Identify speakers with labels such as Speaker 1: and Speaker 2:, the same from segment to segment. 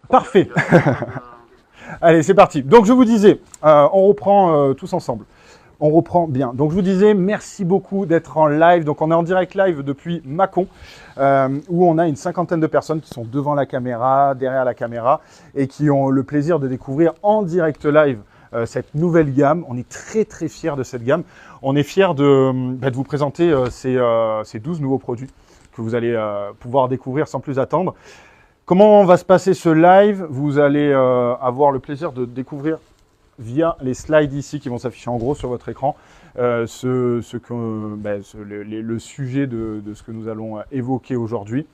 Speaker 1: Parfait. Allez, c'est parti. Donc, je vous disais, on reprend tous ensemble. On reprend bien. Donc, je vous disais, merci beaucoup d'être en live. Donc, on est en direct live depuis Mâcon, où on a une cinquantaine de personnes qui sont devant la caméra, derrière la caméra, et qui ont le plaisir de découvrir en direct live cette nouvelle gamme. On est très, très fiers de cette gamme. On est fiers de vous présenter ces 12 nouveaux produits que vous allez pouvoir découvrir sans plus attendre. Comment va se passer ce live? Vous allez avoir le plaisir de découvrir via les slides ici qui vont s'afficher en gros sur votre écran le sujet de ce que nous allons évoquer aujourd'hui.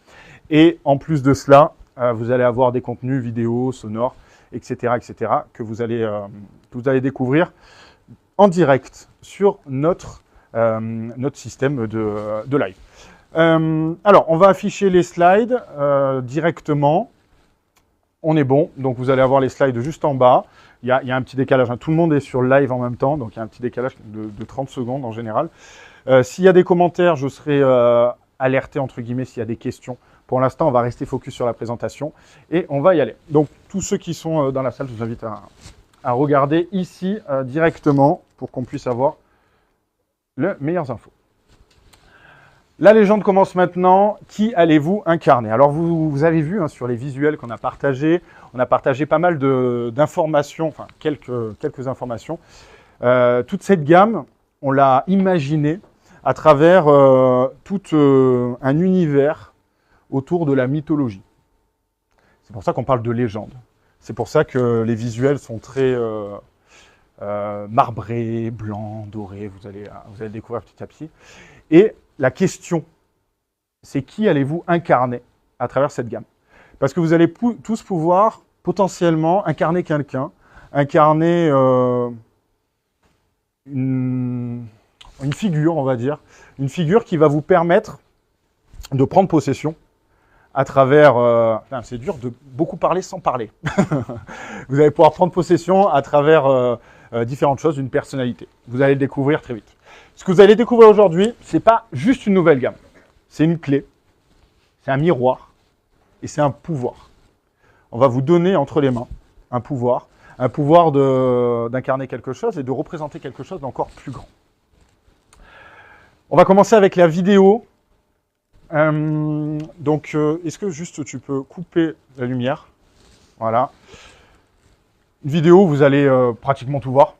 Speaker 1: Et en plus de cela, vous allez avoir des contenus vidéo, sonores, etc., que vous allez découvrir en direct sur notre système de live. Alors, on va afficher les slides directement. On est bon, donc vous allez avoir les slides juste en bas. Il y a un petit décalage, hein. Tout le monde est sur live en même temps, donc il y a un petit décalage de 30 secondes en général. S'il y a des commentaires, je serai alerté, entre guillemets, s'il y a des questions. Pour l'instant, on va rester focus sur la présentation et on va y aller. Donc, tous ceux qui sont dans la salle, je vous invite à regarder ici directement pour qu'on puisse avoir les meilleures infos. La légende commence maintenant. Qui allez-vous incarner? Alors, vous avez vu sur les visuels qu'on a partagés, on a partagé pas mal d'informations, enfin quelques informations. Toute cette gamme, on l'a imaginée à travers tout un univers autour de la mythologie. C'est pour ça qu'on parle de légende. C'est pour ça que les visuels sont très marbrés, blancs, dorés. Vous allez découvrir petit à petit. Et la question, c'est qui allez-vous incarner à travers cette gamme? Parce que vous allez tous pouvoir potentiellement incarner quelqu'un, incarner une figure, on va dire, une figure qui va vous permettre de prendre possession à travers... c'est dur de beaucoup parler sans parler. Vous allez pouvoir prendre possession à travers différentes choses, une personnalité. Vous allez le découvrir très vite. Ce que vous allez découvrir aujourd'hui, ce n'est pas juste une nouvelle gamme. C'est une clé, c'est un miroir et c'est un pouvoir. On va vous donner entre les mains un pouvoir d'incarner quelque chose et de représenter quelque chose d'encore plus grand. On va commencer avec la vidéo. Est-ce que juste tu peux couper la lumière? Voilà. Une vidéo, vous allez pratiquement tout voir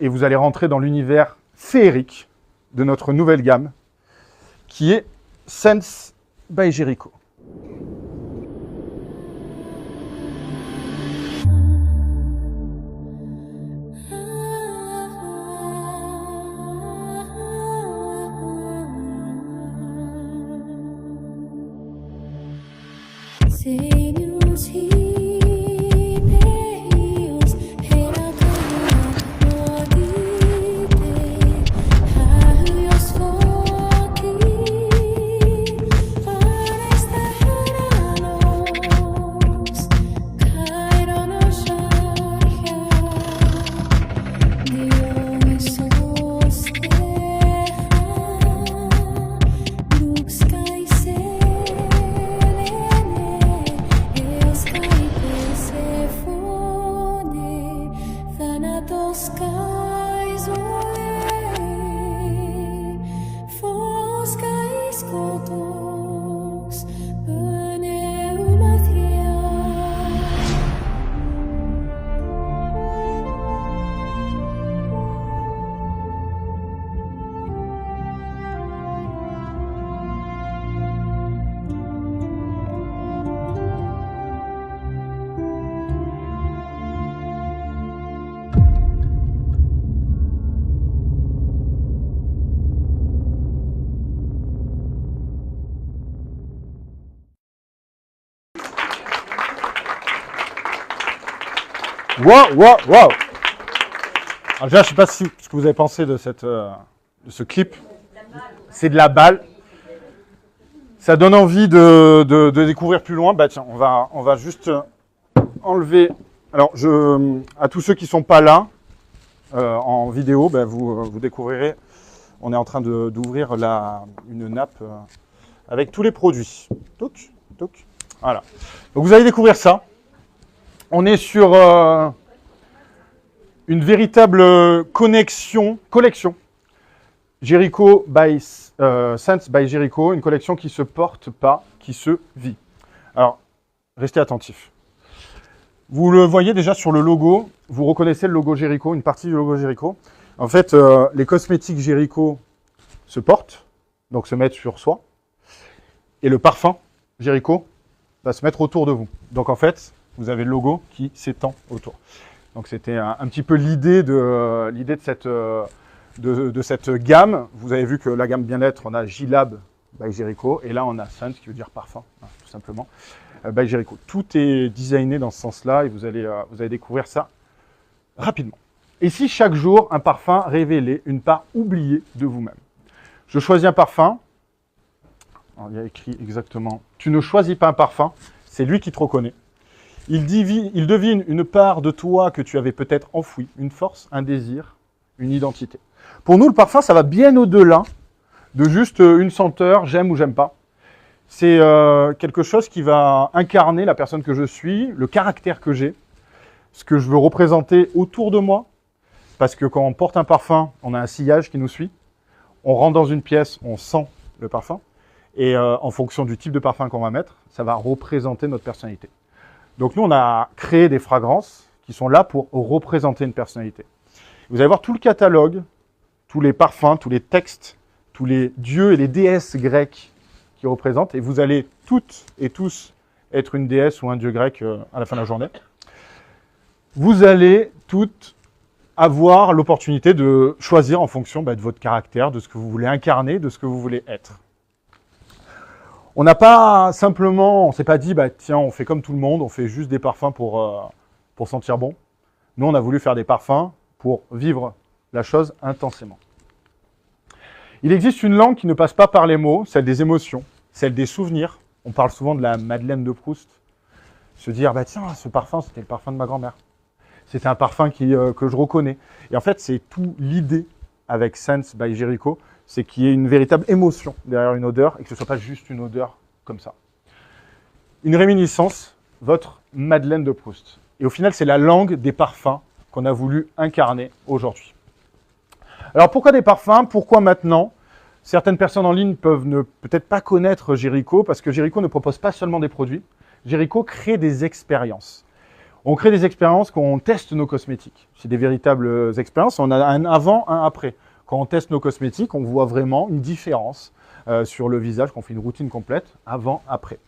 Speaker 1: et vous allez rentrer dans l'univers féerique de notre nouvelle gamme qui est Sense by Jericho. Wow! Alors déjà, je ne sais pas ce que vous avez pensé de ce clip. C'est de la balle. Ça donne envie de découvrir plus loin. Bah tiens, on va juste enlever. Alors, à tous ceux qui ne sont pas là en vidéo, vous découvrirez. On est en train d'ouvrir une nappe avec tous les produits. Voilà. Donc vous allez découvrir ça. On est sur une véritable collection. Jericho by Sense by Jericho, une collection qui se porte pas, qui se vit. Alors, restez attentifs. Vous le voyez déjà sur le logo, vous reconnaissez le logo Jericho, une partie du logo Jericho. En fait, les cosmétiques Jericho se portent, donc se mettent sur soi, et le parfum Jericho va se mettre autour de vous. Donc en fait, vous avez le logo qui s'étend autour. Donc c'était un petit peu l'idée de cette gamme. Vous avez vu que la gamme bien-être, on a J-Lab by Jericho, et là on a Sense qui veut dire parfum, hein, tout simplement, by Jericho. Tout est designé dans ce sens-là et vous allez découvrir ça rapidement. Et si chaque jour, un parfum révélait une part oubliée de vous-même? Je choisis un parfum. Alors, il y a écrit exactement « Tu ne choisis pas un parfum, c'est lui qui te reconnaît. Il devine une part de toi que tu avais peut-être enfouie, une force, un désir, une identité. » Pour nous, le parfum, ça va bien au-delà de juste une senteur, j'aime ou j'aime pas. C'est quelque chose qui va incarner la personne que je suis, le caractère que j'ai, ce que je veux représenter autour de moi. Parce que quand on porte un parfum, on a un sillage qui nous suit. On rentre dans une pièce, on sent le parfum. Et en fonction du type de parfum qu'on va mettre, ça va représenter notre personnalité. Donc nous, on a créé des fragrances qui sont là pour représenter une personnalité. Vous allez voir tout le catalogue, tous les parfums, tous les textes, tous les dieux et les déesses grecs qui représentent. Et vous allez toutes et tous être une déesse ou un dieu grec à la fin de la journée. Vous allez toutes avoir l'opportunité de choisir en fonction de votre caractère, de ce que vous voulez incarner, de ce que vous voulez être. On n'a pas simplement, on s'est pas dit, tiens, on fait comme tout le monde, on fait juste des parfums pour sentir bon. Nous, on a voulu faire des parfums pour vivre la chose intensément. Il existe une langue qui ne passe pas par les mots, celle des émotions, celle des souvenirs. On parle souvent de la Madeleine de Proust. Se dire, tiens, ce parfum, c'était le parfum de ma grand-mère. C'était un parfum que je reconnais. Et en fait, c'est tout l'idée avec Sense by Jericho, c'est qu'il y ait une véritable émotion derrière une odeur et que ce ne soit pas juste une odeur comme ça. Une réminiscence, votre Madeleine de Proust. Et au final, c'est la langue des parfums qu'on a voulu incarner aujourd'hui. Alors pourquoi des parfums? Pourquoi maintenant? Certaines personnes en ligne peuvent ne peut-être pas connaître Jericho parce que Jericho ne propose pas seulement des produits. Jericho crée des expériences. On crée des expériences quand on teste nos cosmétiques. C'est des véritables expériences. On a un avant, un après. Quand on teste nos cosmétiques, on voit vraiment une différence sur le visage, quand on fait une routine complète, avant, après.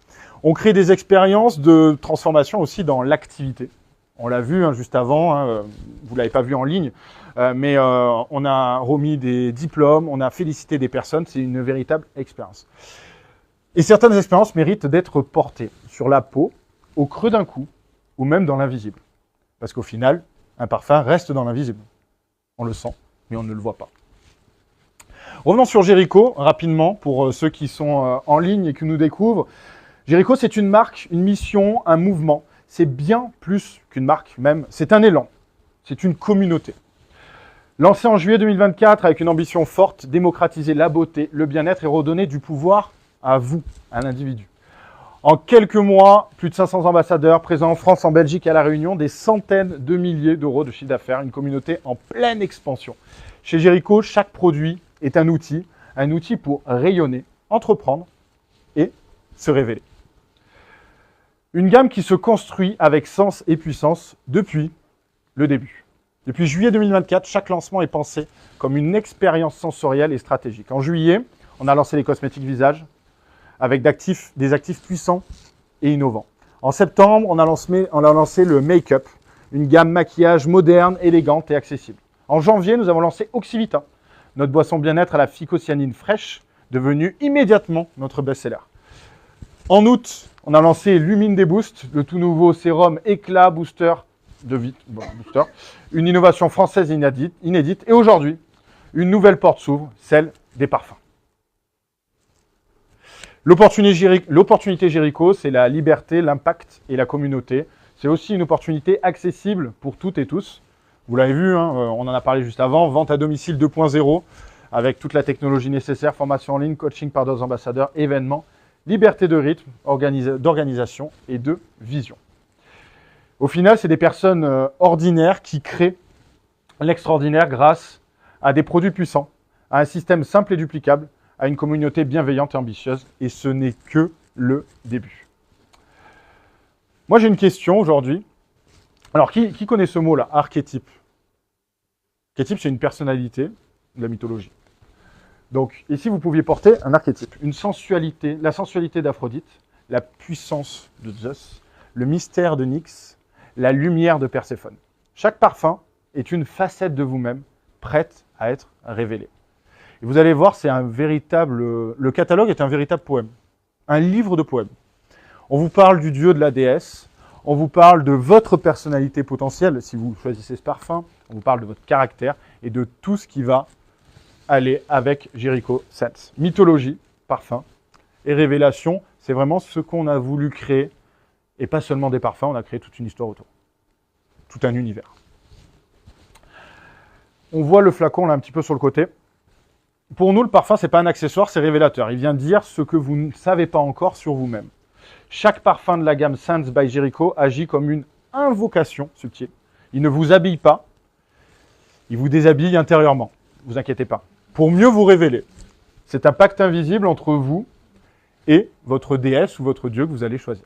Speaker 1: On crée des expériences de transformation aussi dans l'activité. On l'a vu juste avant, vous ne l'avez pas vu en ligne, mais on a remis des diplômes, on a félicité des personnes, c'est une véritable expérience. Et certaines expériences méritent d'être portées sur la peau, au creux d'un cou, ou même dans l'invisible. Parce qu'au final, un parfum reste dans l'invisible. On le sent, mais on ne le voit pas. Revenons sur Jericho, rapidement, pour ceux qui sont en ligne et qui nous découvrent. Jericho, c'est une marque, une mission, un mouvement. C'est bien plus qu'une marque même, c'est un élan. C'est une communauté. Lancé en juillet 2024 avec une ambition forte, démocratiser la beauté, le bien-être et redonner du pouvoir à vous, à l'individu. En quelques mois, plus de 500 ambassadeurs présents en France, en Belgique et à La Réunion, des centaines de milliers d'euros de chiffre d'affaires, une communauté en pleine expansion. Chez Jericho, chaque produit est un outil pour rayonner, entreprendre et se révéler. Une gamme qui se construit avec sens et puissance depuis le début. Depuis juillet 2024, chaque lancement est pensé comme une expérience sensorielle et stratégique. En juillet, on a lancé les cosmétiques visage avec des actifs puissants et innovants. En septembre, on a lancé le make-up, une gamme maquillage moderne, élégante et accessible. En janvier, nous avons lancé Oxyvita, notre boisson bien-être à la phycocyanine fraîche, devenue immédiatement notre best-seller. En août, on a lancé Lumine des Boosts, le tout nouveau sérum éclat booster une innovation française inédite. Et aujourd'hui, une nouvelle porte s'ouvre, celle des parfums. L'opportunité Jericho, c'est la liberté, l'impact et la communauté. C'est aussi une opportunité accessible pour toutes et tous. Vous l'avez vu, on en a parlé juste avant, vente à domicile 2.0 avec toute la technologie nécessaire, formation en ligne, coaching par d'autres ambassadeurs, événements, liberté de rythme, d'organisation et de vision. Au final, c'est des personnes ordinaires qui créent l'extraordinaire grâce à des produits puissants, à un système simple et duplicable, à une communauté bienveillante et ambitieuse. Et ce n'est que le début. Moi, j'ai une question aujourd'hui. Alors, qui connaît ce mot-là? Archétype. Archétype, c'est une personnalité de la mythologie. Donc, ici, vous pouviez porter un archétype, une sensualité, la sensualité d'Aphrodite, la puissance de Zeus, le mystère de Nyx, la lumière de Perséphone. Chaque parfum est une facette de vous-même, prête à être révélée. Et vous allez voir, c'est un véritable... Le catalogue est un véritable poème, un livre de poèmes. On vous parle du dieu, de la déesse, on vous parle de votre personnalité potentielle, si vous choisissez ce parfum, on vous parle de votre caractère et de tout ce qui va aller avec Jericho Scents. Mythologie, parfum et révélation, c'est vraiment ce qu'on a voulu créer, et pas seulement des parfums, on a créé toute une histoire autour, tout un univers. On voit le flacon là un petit peu sur le côté. Pour nous, le parfum, c'est pas un accessoire, c'est révélateur. Il vient dire ce que vous ne savez pas encore sur vous-même. Chaque parfum de la gamme Scents by Jericho agit comme une invocation subtile. Il ne vous habille pas, il vous déshabille intérieurement. Ne vous inquiétez pas. Pour mieux vous révéler. C'est un pacte invisible entre vous et votre déesse ou votre dieu que vous allez choisir.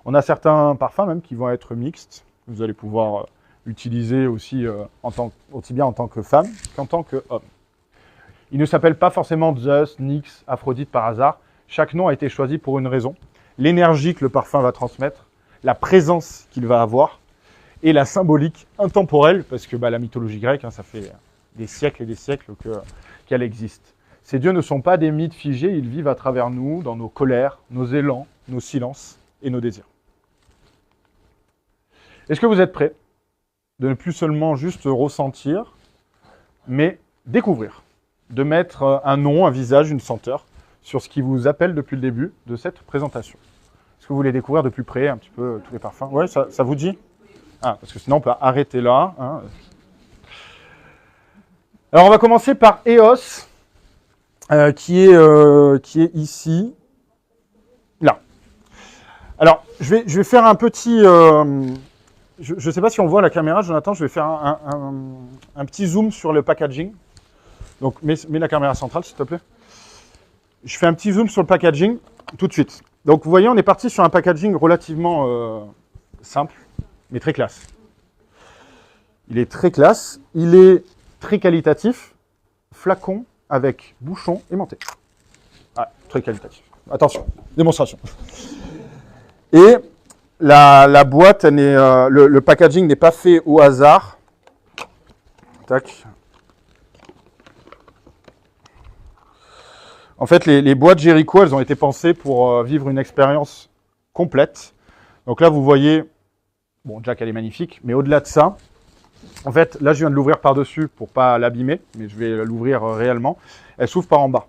Speaker 1: On a certains parfums même qui vont être mixtes. Vous allez pouvoir utiliser aussi aussi bien en tant que femme qu'en tant qu'homme. Il ne s'appelle pas forcément Zeus, Nyx, Aphrodite par hasard. Chaque nom a été choisi pour une raison. L'énergie que le parfum va transmettre, la présence qu'il va avoir et la symbolique intemporelle, parce que la mythologie grecque, ça fait des siècles et des siècles qu'elle existe. Ces dieux ne sont pas des mythes figés, ils vivent à travers nous, dans nos colères, nos élans, nos silences et nos désirs. Est-ce que vous êtes prêts de ne plus seulement juste ressentir, mais découvrir, de mettre un nom, un visage, une senteur sur ce qui vous appelle depuis le début de cette présentation? Est-ce que vous voulez découvrir de plus près un petit peu tous les parfums? Oui, ça vous dit? Ah, parce que sinon on peut arrêter là. Hein. Alors on va commencer par EOS, qui est ici, là. Alors je vais faire un petit... je ne sais pas si on voit la caméra, Jonathan, je vais faire un petit zoom sur le packaging. Donc mets la caméra centrale s'il te plaît. Je fais un petit zoom sur le packaging tout de suite. Donc vous voyez, on est parti sur un packaging relativement simple, mais très classe. Il est très classe, il est très qualitatif, flacon avec bouchon aimanté. Ah, très qualitatif. Attention, démonstration. Et la boîte, le packaging n'est pas fait au hasard. Tac. En fait, les boîtes Jericho, elles ont été pensées pour vivre une expérience complète. Donc là, vous voyez, bon, Jack, elle est magnifique, mais au-delà de ça, en fait, là, je viens de l'ouvrir par-dessus pour pas l'abîmer, mais je vais l'ouvrir réellement. Elle s'ouvre par en bas.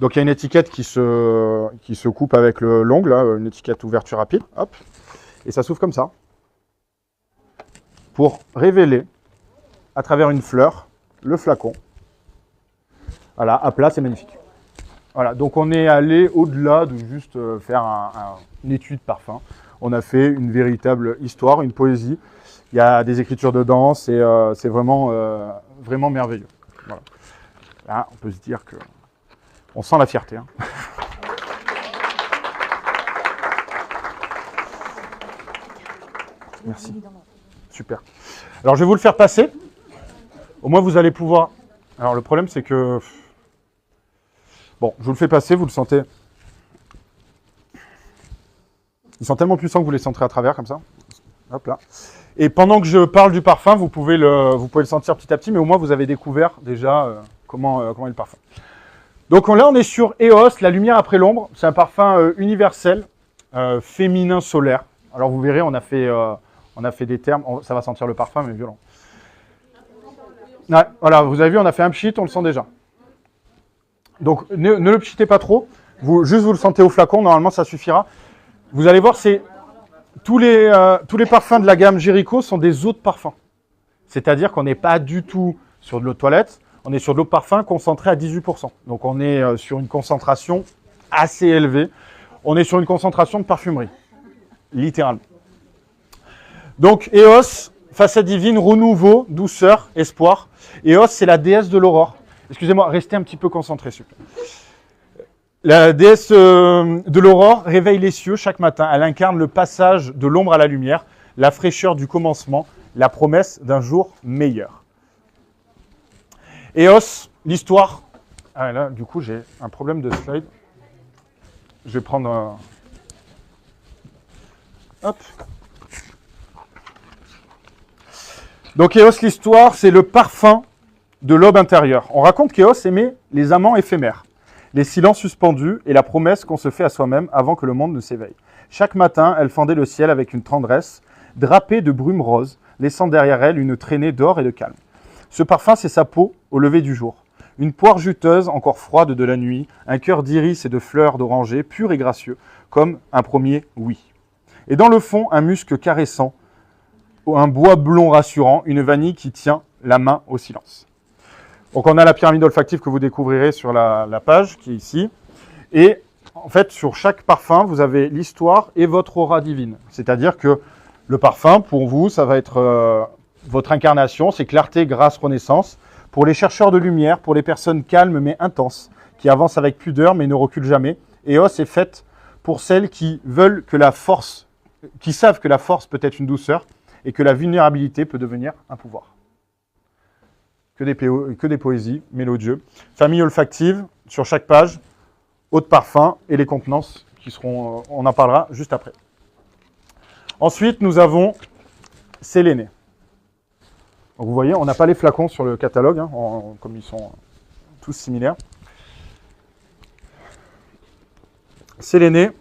Speaker 1: Donc, il y a une étiquette qui se coupe avec l'ongle, une étiquette ouverture rapide, hop, et ça s'ouvre comme ça, pour révéler, à travers une fleur, le flacon. Voilà, à plat, c'est magnifique. Voilà, donc on est allé au-delà de juste faire une étude parfum. On a fait une véritable histoire, une poésie. Il y a des écritures dedans, c'est vraiment, vraiment merveilleux. Voilà. Là, on peut se dire que on sent la fierté. Hein. Merci. Super. Alors, je vais vous le faire passer. Au moins, vous allez pouvoir... Alors, le problème, c'est que... Bon, je vous le fais passer, vous le sentez. Ils sont tellement puissants que vous les sentirez à travers, comme ça. Hop là. Et pendant que je parle du parfum, vous pouvez le sentir petit à petit, mais au moins, vous avez découvert déjà comment est le parfum. Donc là, on est sur EOS, la lumière après l'ombre. C'est un parfum universel, féminin solaire. Alors, vous verrez, on a fait des termes. Ça va sentir le parfum, mais violent. Ouais, voilà, vous avez vu, on a fait un pchit, on le sent déjà. Donc, ne le pchitez pas trop. Juste vous le sentez au flacon, normalement, ça suffira. Vous allez voir, tous les parfums de la gamme Jericho sont des eaux de parfum. C'est-à-dire qu'on n'est pas du tout sur de l'eau de toilette, on est sur de l'eau de parfum concentrée à 18%. Donc, on est sur une concentration assez élevée. On est sur une concentration de parfumerie, littéralement. Donc, Eos, facette divine, renouveau, douceur, espoir. Eos, c'est la déesse de l'aurore. Excusez-moi, restez un petit peu concentrés, s'il vous plaît. La déesse de l'aurore réveille les cieux chaque matin. Elle incarne le passage de l'ombre à la lumière, la fraîcheur du commencement, la promesse d'un jour meilleur. Eos, l'histoire... Ah là, du coup, j'ai un problème de slide. Je vais prendre un... Hop. Donc Eos, l'histoire, c'est le parfum de l'aube intérieure. On raconte qu'Eos aimait les amants éphémères, les silences suspendus et la promesse qu'on se fait à soi-même avant que le monde ne s'éveille. Chaque matin, elle fendait le ciel avec une tendresse, drapée de brume rose, laissant derrière elle une traînée d'or et de calme. Ce parfum, c'est sa peau au lever du jour. Une poire juteuse, encore froide de la nuit, un cœur d'iris et de fleurs d'oranger, pur et gracieux, comme un premier oui. Et dans le fond, un musc caressant, un bois blond rassurant, une vanille qui tient la main au silence. Donc on a la pyramide olfactive que vous découvrirez sur la page qui est ici. Et en fait, sur chaque parfum, vous avez l'histoire et votre aura divine. C'est-à-dire que le parfum, pour vous, ça va être votre incarnation, c'est clarté, grâce, renaissance. Pour les chercheurs de lumière, pour les personnes calmes mais intenses, qui avancent avec pudeur mais ne reculent jamais, Eos est faite pour celles qui veulent que la force, qui savent que la force peut être une douceur et que la vulnérabilité peut devenir un pouvoir. Que des poésies mélodieuses. Famille olfactive, sur chaque page, eau de parfum et les contenances qui seront, on en parlera juste après. Ensuite, nous avons Séléné. Donc vous voyez, on n'a pas les flacons sur le catalogue, hein, comme ils sont tous similaires. Séléné.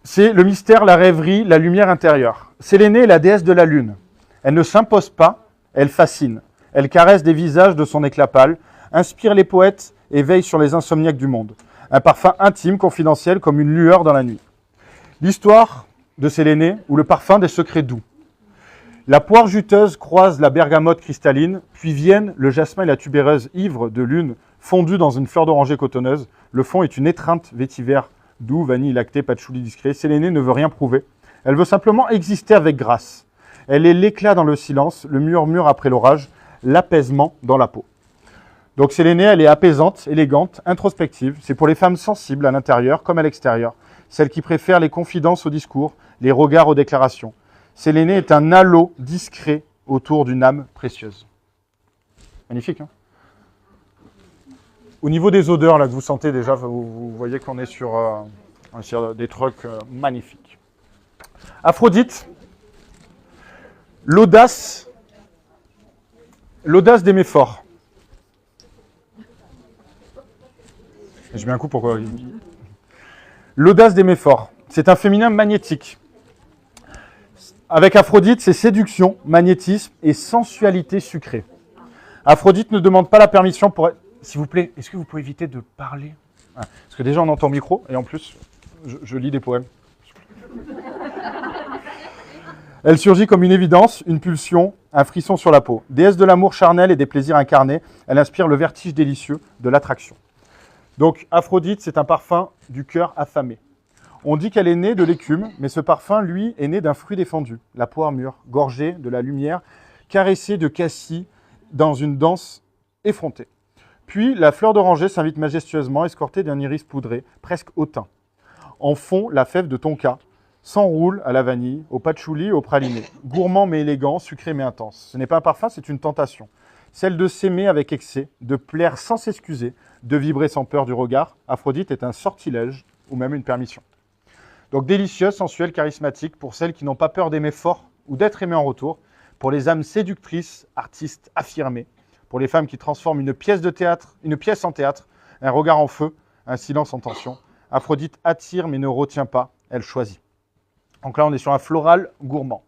Speaker 1: C'est le mystère, la rêverie, la lumière intérieure. Séléné est la déesse de la lune. Elle ne s'impose pas, elle fascine. Elle caresse des visages de son éclat pâle, inspire les poètes et veille sur les insomniaques du monde. Un parfum intime, confidentiel, comme une lueur dans la nuit. L'histoire de Séléné ou le parfum des secrets doux. La poire juteuse croise la bergamote cristalline, puis viennent le jasmin et la tubéreuse ivre de lune fondue dans une fleur d'oranger cotonneuse. Le fond est une étreinte vétiver doux, vanille lactée, patchouli discret. Séléné ne veut rien prouver. Elle veut simplement exister avec grâce. Elle est l'éclat dans le silence, le murmure après l'orage, l'apaisement dans la peau. Donc Séléné, elle est apaisante, élégante, introspective. C'est pour les femmes sensibles à l'intérieur comme à l'extérieur. Celles qui préfèrent les confidences au discours, les regards aux déclarations. Séléné est un halo discret autour d'une âme précieuse. Magnifique, hein? Au niveau des odeurs, là, que vous sentez déjà, vous voyez qu'on est sur des trucs magnifiques. Aphrodite, l'audace d'aimer fort. Je mets un coup pour quoi? L'audace d'aimer fort. C'est un féminin magnétique. Avec Aphrodite, c'est séduction, magnétisme et sensualité sucrée. Aphrodite ne demande pas la permission pour... S'il vous plaît, est-ce que vous pouvez éviter de parler? Parce que déjà, on entend micro, et en plus, je lis des poèmes. Elle surgit comme une évidence, une pulsion, un frisson sur la peau. Déesse de l'amour charnel et des plaisirs incarnés, elle inspire le vertige délicieux de l'attraction. Donc, Aphrodite, c'est un parfum du cœur affamé. On dit qu'elle est née de l'écume, mais ce parfum, lui, est né d'un fruit défendu, la poire mûre, gorgée de la lumière, caressée de cassis dans une danse effrontée. Puis, la fleur d'oranger s'invite majestueusement, escortée d'un iris poudré, presque hautain. En fond, la fève de tonka s'enroule à la vanille, au patchouli et au praliné. Gourmand mais élégant, sucré mais intense. Ce n'est pas un parfum, c'est une tentation. Celle de s'aimer avec excès, de plaire sans s'excuser, de vibrer sans peur du regard. Aphrodite est un sortilège ou même une permission. Donc délicieuse, sensuelle, charismatique pour celles qui n'ont pas peur d'aimer fort ou d'être aimées en retour. Pour les âmes séductrices, artistes affirmés. Pour les femmes qui transforment une pièce en théâtre, un regard en feu, un silence en tension. Aphrodite attire mais ne retient pas, elle choisit. Donc là, on est sur un floral gourmand.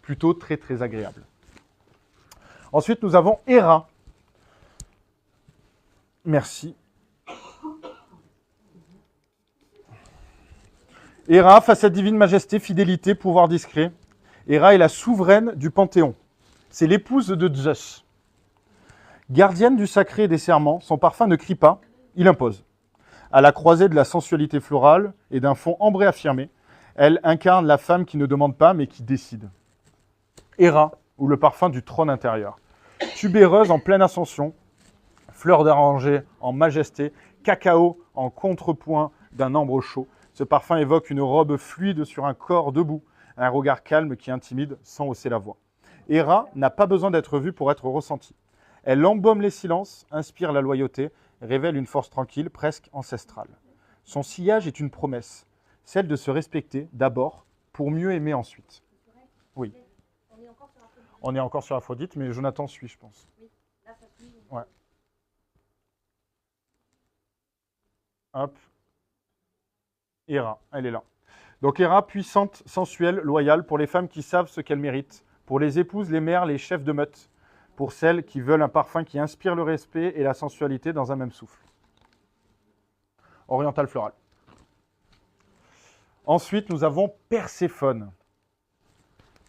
Speaker 1: Plutôt très très agréable. Ensuite, nous avons Héra. Merci. Héra, facette divine, majesté, fidélité, pouvoir discret. Héra est la souveraine du Panthéon. C'est l'épouse de Zeus. Gardienne du sacré et des serments, son parfum ne crie pas, il impose. À la croisée de la sensualité florale et d'un fond ambré affirmé, elle incarne la femme qui ne demande pas mais qui décide. Héra, ou le parfum du trône intérieur. Tubéreuse en pleine ascension, fleur d'oranger en majesté, cacao en contrepoint d'un ambre chaud. Ce parfum évoque une robe fluide sur un corps debout, un regard calme qui intimide sans hausser la voix. Héra n'a pas besoin d'être vue pour être ressentie. Elle embaume les silences, inspire la loyauté, révèle une force tranquille, presque ancestrale. Son sillage est une promesse, celle de se respecter d'abord pour mieux aimer ensuite. Oui. On est encore sur Aphrodite, mais Jonathan suit, je pense. Ouais. Hop. Héra, elle est là. Donc Héra, puissante, sensuelle, loyale, pour les femmes qui savent ce qu'elles méritent, pour les épouses, les mères, les chefs de meute, pour celles qui veulent un parfum qui inspire le respect et la sensualité dans un même souffle. Oriental floral. Ensuite, nous avons Perséphone.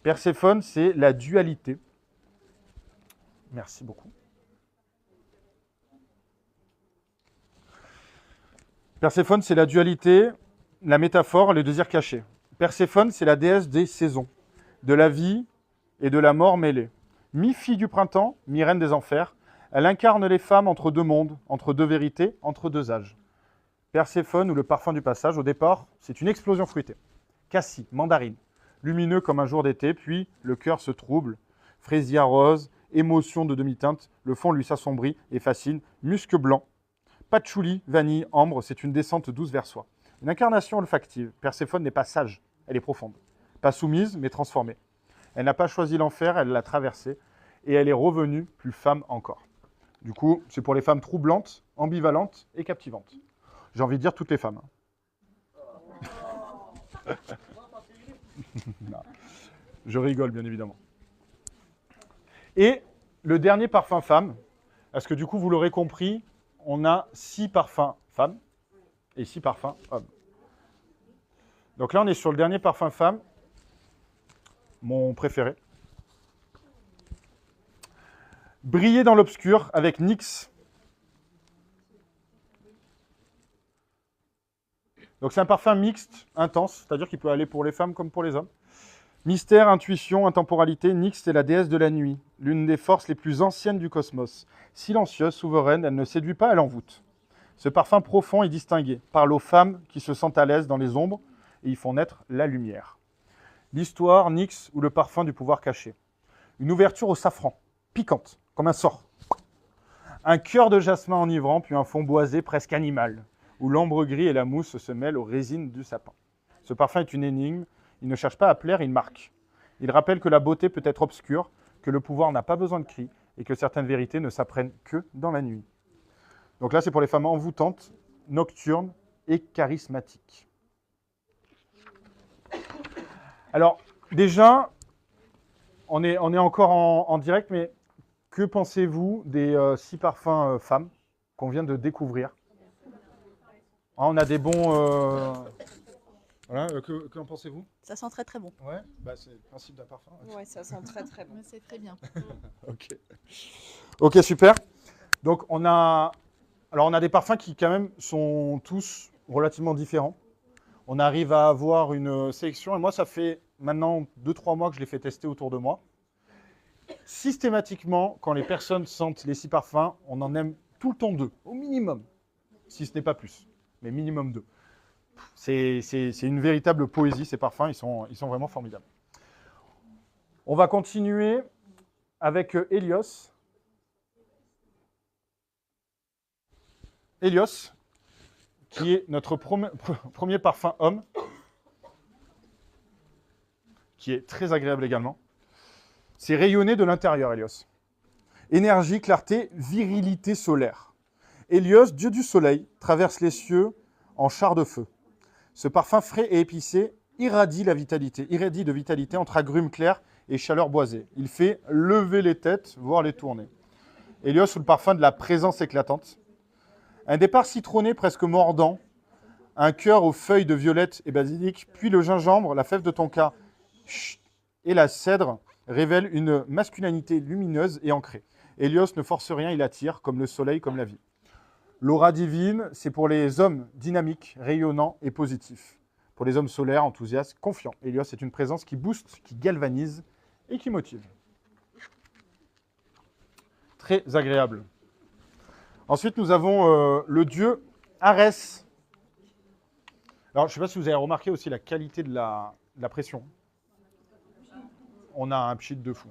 Speaker 1: Perséphone, c'est la dualité. Merci beaucoup. Perséphone, c'est la dualité, la métaphore, le désir caché. Perséphone, c'est la déesse des saisons, de la vie et de la mort mêlée. Mi-fille du printemps, mi-reine des enfers, elle incarne les femmes entre deux mondes, entre deux vérités, entre deux âges. Perséphone, ou le parfum du passage, au départ, c'est une explosion fruitée. Cassis, mandarine, lumineux comme un jour d'été, puis le cœur se trouble, fraisia rose, émotion de demi-teinte, le fond lui s'assombrit et fascine, musc blanc, patchouli, vanille, ambre, c'est une descente douce vers soi. Une incarnation olfactive. Perséphone n'est pas sage, elle est profonde. Pas soumise, mais transformée. Elle n'a pas choisi l'enfer, elle l'a traversé, et elle est revenue plus femme encore. Du coup, c'est pour les femmes troublantes, ambivalentes et captivantes. J'ai envie de dire toutes les femmes. Non. Je rigole, bien évidemment. Et le dernier parfum femme, parce que du coup, vous l'aurez compris, on a 6 parfums femmes et 6 parfums hommes. Donc là, on est sur le dernier parfum femme, mon préféré. Briller dans l'obscur avec Nyx. Donc c'est un parfum mixte, intense, c'est-à-dire qu'il peut aller pour les femmes comme pour les hommes. Mystère, intuition, intemporalité, Nyx est la déesse de la nuit, l'une des forces les plus anciennes du cosmos. Silencieuse, souveraine, elle ne séduit pas, elle envoûte. Ce parfum profond et distingué parle aux femmes qui se sentent à l'aise dans les ombres et y font naître la lumière. L'histoire, Nyx ou le parfum du pouvoir caché. Une ouverture au safran, piquante, comme un sort. Un cœur de jasmin enivrant, puis un fond boisé presque animal, où l'ambre gris et la mousse se mêlent aux résines du sapin. Ce parfum est une énigme, il ne cherche pas à plaire, il marque. Il rappelle que la beauté peut être obscure, que le pouvoir n'a pas besoin de cris, et que certaines vérités ne s'apprennent que dans la nuit. Donc là, c'est pour les femmes envoûtantes, nocturnes et charismatiques. Alors, déjà, on est encore en direct, mais que pensez-vous des 6 parfums femmes qu'on vient de découvrir? On a des bons... Voilà, qu'en pensez-vous?
Speaker 2: Ça sent très très bon.
Speaker 1: Ouais, bah c'est le principe d'un parfum.
Speaker 2: Ouais, ça sent très très bon.
Speaker 3: C'est très bien.
Speaker 1: Ok. Ok, super. Donc on a des parfums qui quand même sont tous relativement différents. On arrive à avoir une sélection, et moi ça fait maintenant 2-3 mois que je les fais tester autour de moi. Systématiquement, quand les personnes sentent les 6 parfums, on en aime tout le temps 2, au minimum, si ce n'est pas plus, mais minimum 2. C'est une véritable poésie, ces parfums, ils sont vraiment formidables. On va continuer avec Hélios. Hélios, qui est notre premier parfum homme, qui est très agréable également. C'est rayonné de l'intérieur, Hélios. Énergie, clarté, virilité solaire. Hélios, dieu du soleil, traverse les cieux en char de feu. Ce parfum frais et épicé irradie de vitalité entre agrumes clairs et chaleur boisée. Il fait lever les têtes, voire les tourner. Hélios sous le parfum de la présence éclatante. Un départ citronné presque mordant, un cœur aux feuilles de violette et basilic, puis le gingembre, la fève de tonka et la cèdre révèlent une masculinité lumineuse et ancrée. Hélios ne force rien, il attire, comme le soleil, comme la vie. L'aura divine, c'est pour les hommes dynamiques, rayonnants et positifs. Pour les hommes solaires, enthousiastes, confiants. Hélios est une présence qui booste, qui galvanise et qui motive. Très agréable. Ensuite, nous avons le dieu Arès. Alors, je ne sais pas si vous avez remarqué aussi la qualité de la pression. On a un pchit de fou.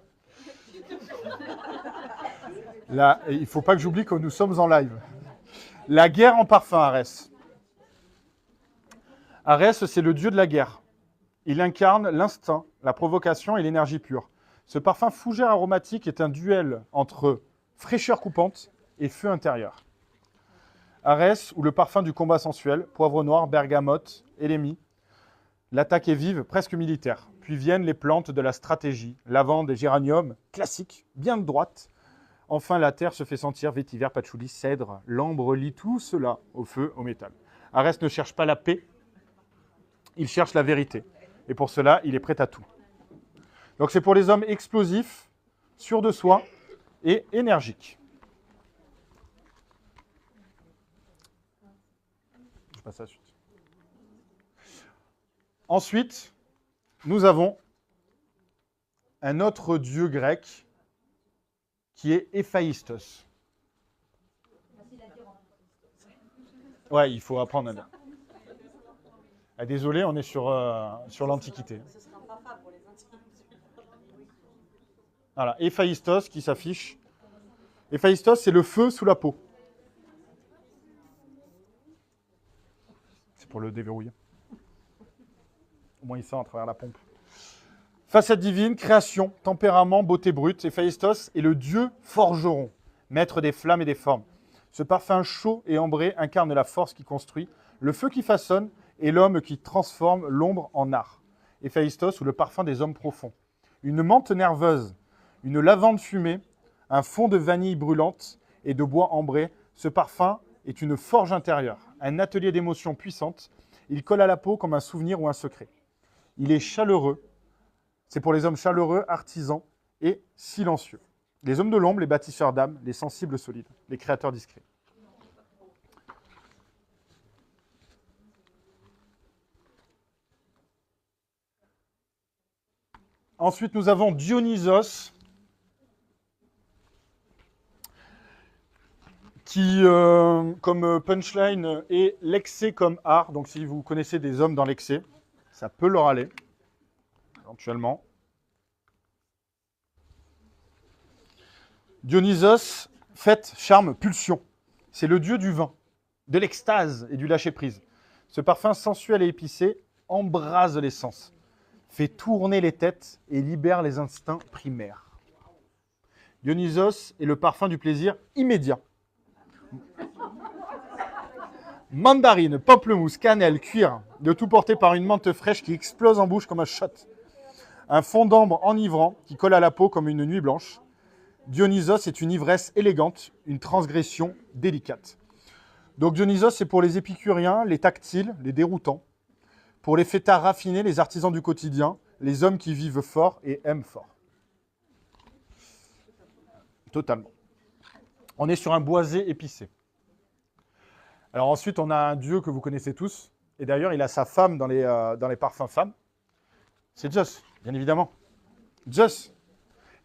Speaker 1: Là, il ne faut pas que j'oublie que nous sommes en live. La guerre en parfum, Arès. Arès, c'est le dieu de la guerre. Il incarne l'instinct, la provocation et l'énergie pure. Ce parfum fougère aromatique est un duel entre fraîcheur coupante et feu intérieur. Arès, ou le parfum du combat sensuel, poivre noir, bergamote, élémie. L'attaque est vive, presque militaire. Puis viennent les plantes de la stratégie, lavande et géranium, classiques, bien de droite. Enfin, la terre se fait sentir, vétiver, patchouli, cèdre, l'ambre lie tout cela au feu, au métal. Arès ne cherche pas la paix, il cherche la vérité. Et pour cela, il est prêt à tout. Donc c'est pour les hommes explosifs, sûrs de soi et énergiques. Je passe à la suite. Ensuite, nous avons un autre dieu grec qui est Héphaïstos. Ouais, il faut apprendre à dire. Ah, désolé, on est sur l'Antiquité. Voilà, Héphaïstos qui s'affiche. Héphaïstos, c'est le feu sous la peau. C'est pour le déverrouiller. Au moins, il sent à travers la pompe. Facette divine, création, tempérament, beauté brute. Héphaïstos est le dieu forgeron, maître des flammes et des formes. Ce parfum chaud et ambré incarne la force qui construit, le feu qui façonne et l'homme qui transforme l'ombre en art. Héphaïstos, ou le parfum des hommes profonds. Une menthe nerveuse, une lavande fumée, un fond de vanille brûlante et de bois ambré. Ce parfum est une forge intérieure, un atelier d'émotions puissantes. Il colle à la peau comme un souvenir ou un secret. Il est chaleureux. C'est pour les hommes chaleureux, artisans et silencieux. Les hommes de l'ombre, les bâtisseurs d'âme, les sensibles solides, les créateurs discrets. Ensuite, nous avons Dionysos, qui, comme punchline, est l'excès comme art. Donc, si vous connaissez des hommes dans l'excès, ça peut leur aller, éventuellement. Dionysos, fête, charme, pulsion. C'est le dieu du vin, de l'extase et du lâcher-prise. Ce parfum sensuel et épicé embrase les sens, fait tourner les têtes et libère les instincts primaires. Dionysos est le parfum du plaisir immédiat. Mandarine, pamplemousse, cannelle, cuir, le tout porté par une menthe fraîche qui explose en bouche comme un shot. Un fond d'ambre enivrant qui colle à la peau comme une nuit blanche. Dionysos est une ivresse élégante, une transgression délicate. Donc Dionysos, c'est pour les épicuriens, les tactiles, les déroutants. Pour les fêtards raffinés, les artisans du quotidien, les hommes qui vivent fort et aiment fort. Totalement. On est sur un boisé épicé. Alors ensuite, on a un dieu que vous connaissez tous. Et d'ailleurs, il a sa femme dans les parfums femmes. C'est Zeus, bien évidemment. Zeus.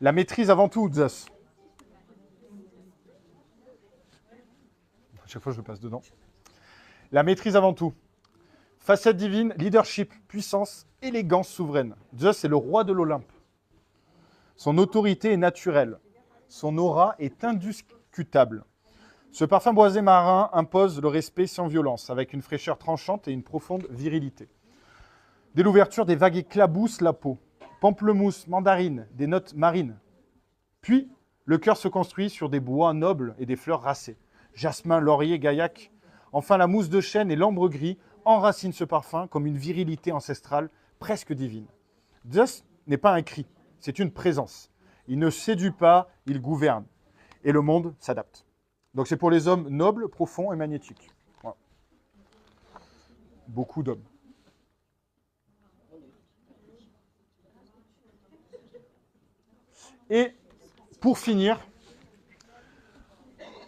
Speaker 1: La maîtrise avant tout, Zeus. À chaque fois, je le passe dedans. La maîtrise avant tout. Facette divine, leadership, puissance, élégance souveraine. Zeus est le roi de l'Olympe. Son autorité est naturelle. Son aura est indiscutable. Ce parfum boisé marin impose le respect sans violence, avec une fraîcheur tranchante et une profonde virilité. Dès l'ouverture, des vagues éclaboussent la peau. Pamplemousse, mandarine, des notes marines. Puis, le cœur se construit sur des bois nobles et des fleurs racées. Jasmin, laurier, gaillac. Enfin, la mousse de chêne et l'ambre gris enracinent ce parfum comme une virilité ancestrale presque divine. Zeus n'est pas un cri, c'est une présence. Il ne séduit pas, il gouverne. Et le monde s'adapte. Donc c'est pour les hommes nobles, profonds et magnétiques. Voilà. Beaucoup d'hommes. Et pour finir,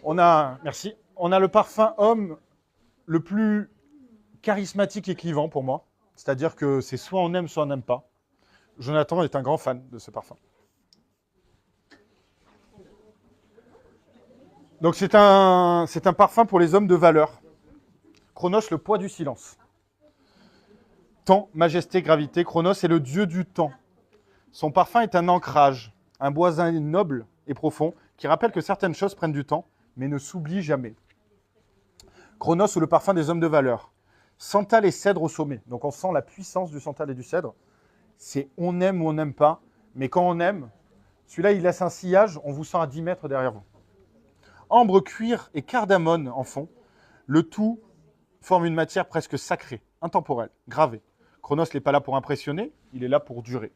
Speaker 1: on a, merci, on a le parfum homme le plus charismatique et clivant pour moi. C'est-à-dire que c'est soit on aime, soit on n'aime pas. Jonathan est un grand fan de ce parfum. Donc c'est un parfum pour les hommes de valeur. Chronos, le poids du silence. Temps, majesté, gravité. Chronos est le dieu du temps. Son parfum est un ancrage, un boisin noble et profond qui rappelle que certaines choses prennent du temps, mais ne s'oublient jamais. Chronos ou le parfum des hommes de valeur. Santal et cèdre au sommet. Donc on sent la puissance du santal et du cèdre. C'est on aime ou on n'aime pas, mais quand on aime, celui-là il laisse un sillage, on vous sent à 10 mètres derrière vous. Ambre, cuir et cardamone en fond, le tout forme une matière presque sacrée, intemporelle, gravée. Chronos n'est pas là pour impressionner, il est là pour durer.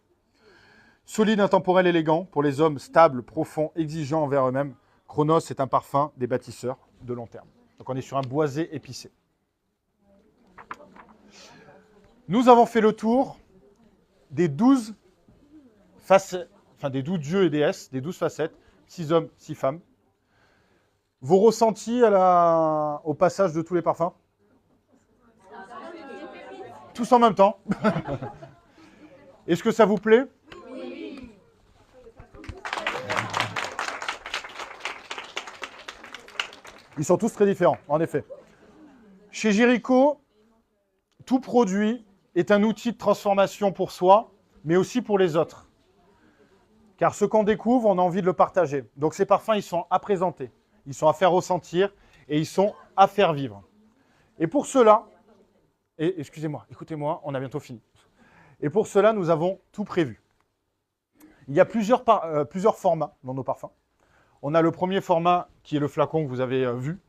Speaker 1: Solide, intemporel, élégant, pour les hommes stables, profonds, exigeants envers eux-mêmes, Chronos est un parfum des bâtisseurs de long terme. Donc on est sur un boisé épicé. Nous avons fait le tour des 12 facettes, enfin des 12 dieux et déesses, des 12 facettes, 6 hommes, 6 femmes. Vos ressentis au passage de tous les parfums? Tous en même temps. Est-ce que ça vous plaît? Oui. Ils sont tous très différents, en effet. Chez Jericho, tout produit est un outil de transformation pour soi, mais aussi pour les autres. Car ce qu'on découvre, on a envie de le partager. Donc ces parfums, ils sont à présenter, ils sont à faire ressentir et ils sont à faire vivre. Et pour cela, et excusez-moi, écoutez-moi, on a bientôt fini. Et pour cela, nous avons tout prévu. Il y a plusieurs formats dans nos parfums. On a le premier format qui est le flacon que vous avez vu,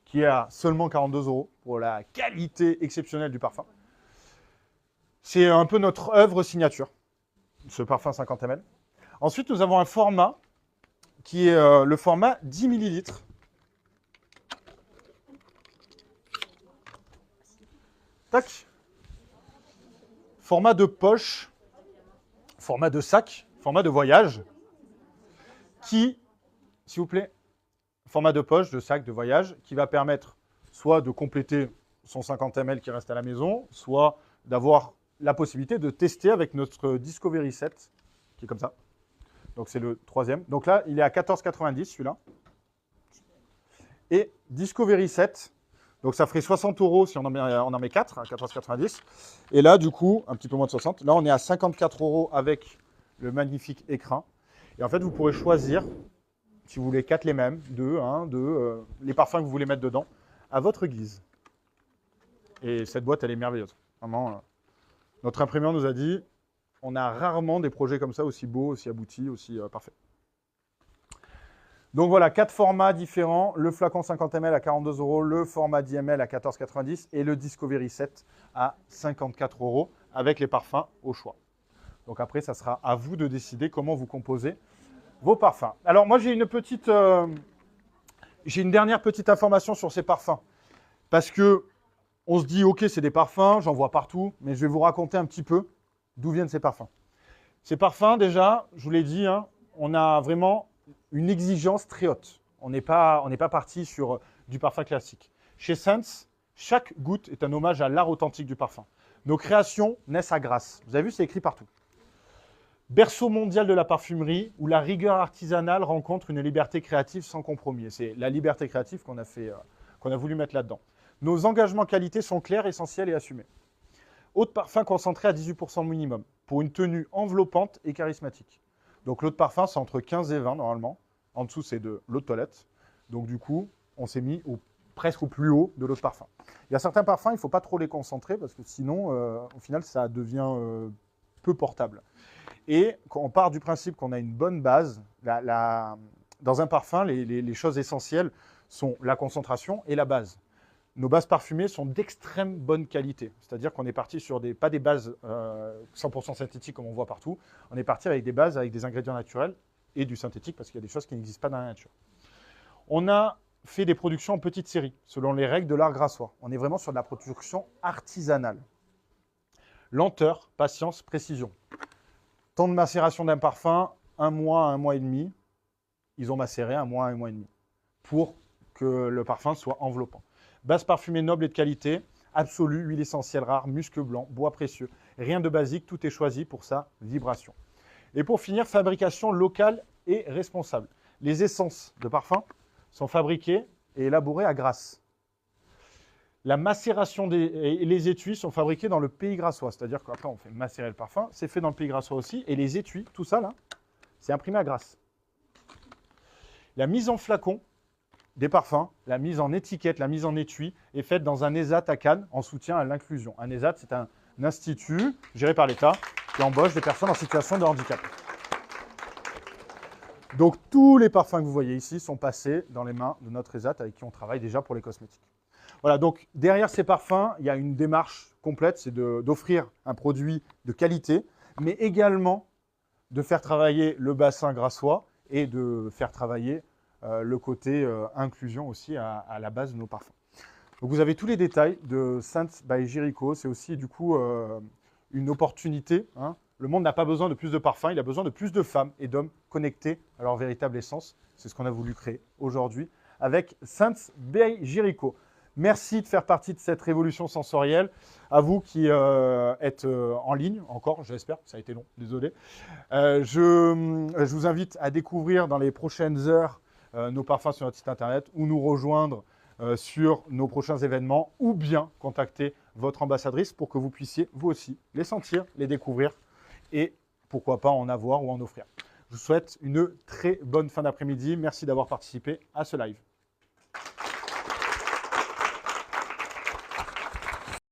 Speaker 1: qui est à seulement 42 € pour la qualité exceptionnelle du parfum. C'est un peu notre œuvre signature, ce parfum 50 ml. Ensuite, nous avons un format qui est le format 10 ml. Tac. Format de poche, format de sac, format de voyage, qui, s'il vous plaît, format de poche, de sac, de voyage, qui va permettre soit de compléter son 50 ml qui reste à la maison, soit d'avoir la possibilité de tester avec notre Discovery 7, qui est comme ça. Donc c'est le troisième. Donc là, il est à 14,90 celui-là. Et Discovery 7, donc ça ferait 60 € si on en met 4, à 14,90. Et là, du coup, un petit peu moins de 60. Là, on est à 54 € avec le magnifique écrin. Et en fait, vous pourrez choisir, si vous voulez, 4 les mêmes, 2, 1, 2, les parfums que vous voulez mettre dedans, à votre guise. Et cette boîte, elle est merveilleuse. Vraiment, notre imprimeur nous a dit, on a rarement des projets comme ça, aussi beaux, aussi aboutis, aussi parfaits. Donc voilà, 4 formats différents, le flacon 50 ml à 42 €, le format 10 ml à 14,90 et le Discovery 7 à 54 € avec les parfums au choix. Donc après, ça sera à vous de décider comment vous composez vos parfums. Alors moi, j'ai une dernière petite information sur ces parfums. Parce que on se dit, ok, c'est des parfums, j'en vois partout, mais je vais vous raconter un petit peu d'où viennent ces parfums. Ces parfums, déjà, je vous l'ai dit, hein, on a vraiment une exigence très haute. On n'est pas parti sur du parfum classique. Chez Sense, chaque goutte est un hommage à l'art authentique du parfum. Nos créations naissent à Grasse. Vous avez vu, c'est écrit partout. Berceau mondial de la parfumerie, où la rigueur artisanale rencontre une liberté créative sans compromis. Et c'est la liberté créative qu'on a voulu mettre là-dedans. Nos engagements qualité sont clairs, essentiels et assumés. Eau de parfum concentrée à 18% minimum, pour une tenue enveloppante et charismatique. Donc l'eau de parfum, c'est entre 15 et 20 normalement. En dessous, c'est de l'eau de toilette. Donc du coup, on s'est mis presque au plus haut de l'eau de parfum. Il y a certains parfums, il ne faut pas trop les concentrer, parce que sinon, au final, ça devient peu portable. Et quand on part du principe qu'on a une bonne base, dans un parfum, les choses essentielles sont la concentration et la base. Nos bases parfumées sont d'extrême bonne qualité. C'est-à-dire qu'on est parti sur pas des bases 100% synthétiques comme on voit partout. On est parti avec des bases avec des ingrédients naturels et du synthétique parce qu'il y a des choses qui n'existent pas dans la nature. On a fait des productions en petite série, selon les règles de l'art grassois. On est vraiment sur de la production artisanale. Lenteur, patience, précision. Temps de macération d'un parfum, 1 mois à 1 mois et demi. Ils ont macéré 1 mois à 1 mois et demi pour que le parfum soit enveloppant. Base parfumée noble et de qualité, absolue, huile essentielle rare, musc blanc, bois précieux. Rien de basique, tout est choisi pour sa vibration. Et pour finir, fabrication locale et responsable. Les essences de parfum sont fabriquées et élaborées à Grasse. La macération et les étuis sont fabriqués dans le pays grassois. C'est-à-dire qu'après, on fait macérer le parfum. C'est fait dans le pays grassois aussi. Et les étuis, tout ça, là, c'est imprimé à Grasse. La mise en flacon des parfums, la mise en étiquette, la mise en étui est faite dans un ESAT à Cannes en soutien à l'inclusion. Un ESAT, c'est un institut géré par l'État qui embauche des personnes en situation de handicap. Donc, tous les parfums que vous voyez ici sont passés dans les mains de notre ESAT avec qui on travaille déjà pour les cosmétiques. Voilà, donc derrière ces parfums, il y a une démarche complète, c'est d'offrir un produit de qualité, mais également de faire travailler le bassin grassois et de faire travailler le côté inclusion aussi à la base de nos parfums. Donc vous avez tous les détails de Scents by Jericho, c'est aussi du coup une opportunité. Hein. Le monde n'a pas besoin de plus de parfums, il a besoin de plus de femmes et d'hommes connectés à leur véritable essence. C'est ce qu'on a voulu créer aujourd'hui avec Scents by Jericho. Merci de faire partie de cette révolution sensorielle. À vous qui êtes en ligne, encore, j'espère, ça a été long, désolé. Je vous invite à découvrir dans les prochaines heures nos parfums sur notre site internet ou nous rejoindre sur nos prochains événements ou bien contacter votre ambassadrice pour que vous puissiez, vous aussi, les sentir, les découvrir et pourquoi pas en avoir ou en offrir. Je vous souhaite une très bonne fin d'après-midi. Merci d'avoir participé à ce live.